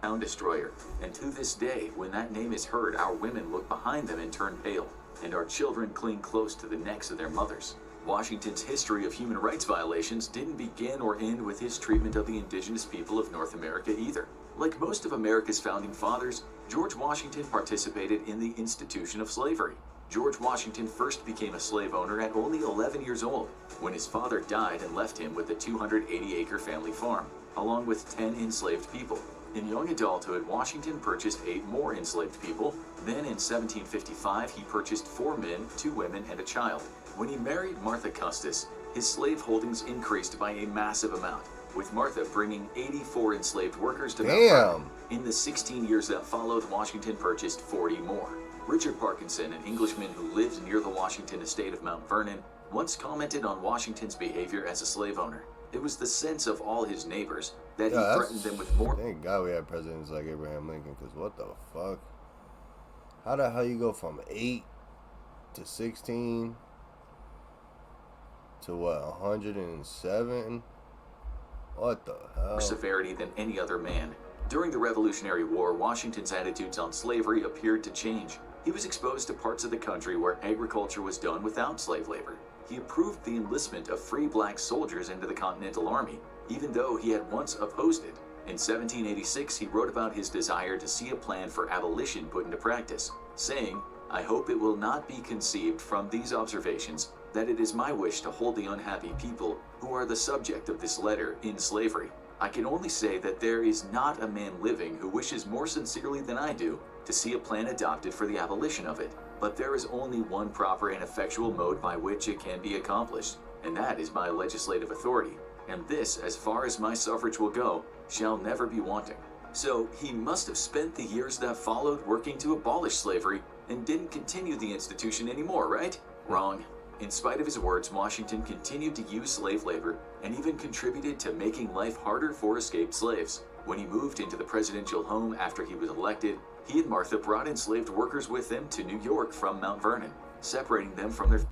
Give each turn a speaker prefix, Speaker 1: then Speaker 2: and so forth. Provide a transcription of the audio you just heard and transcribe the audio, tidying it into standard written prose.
Speaker 1: town destroyer. And to this day, when that name is heard, our women look behind them and turn pale, and our children cling close to the necks of their mothers. Washington's history of human rights violations didn't begin or end with his treatment of the indigenous people of North America either. Like most of America's founding fathers, George Washington participated in the institution of slavery. George Washington first became a slave owner at only 11 years old, when his father died and left him with a 280-acre family farm, along with 10 enslaved people. In young adulthood, Washington purchased 8 more enslaved people. Then in 1755, he purchased 4 men, 2 women, and a child. When he married Martha Custis, his slave holdings increased by a massive amount, with Martha bringing 84 enslaved workers to Mount Vernon. In the 16 years that followed, Washington purchased 40 more. Richard Parkinson, an Englishman who lived near the Washington estate of Mount Vernon, once commented on Washington's behavior as a slave owner. It was the sense of all his neighbors that he threatened them with more.
Speaker 2: Thank God we had presidents like Abraham Lincoln, because what the fuck? How the hell you go from 8 to 16 to what, 107? What the hell?
Speaker 1: More severity than any other man. During the Revolutionary War, Washington's attitudes on slavery appeared to change. He was exposed to parts of the country where agriculture was done without slave labor. He approved the enlistment of free black soldiers into the Continental Army, even though he had once opposed it. In 1786, he wrote about his desire to see a plan for abolition put into practice, saying, "I hope it will not be conceived from these observations that it is my wish to hold the unhappy people who are the subject of this letter in slavery. I can only say that there is not a man living who wishes more sincerely than I do to see a plan adopted for the abolition of it. But there is only one proper and effectual mode by which it can be accomplished, and that is by legislative authority. And this, as far as my suffrage will go, shall never be wanting." So he must have spent the years that followed working to abolish slavery and didn't continue the institution anymore, right? Wrong. In spite of his words, Washington continued to use slave labor and even contributed to making life harder for escaped slaves. When he moved into the presidential home after he was elected, he and Martha brought enslaved workers with them to New York from Mount Vernon, separating them from their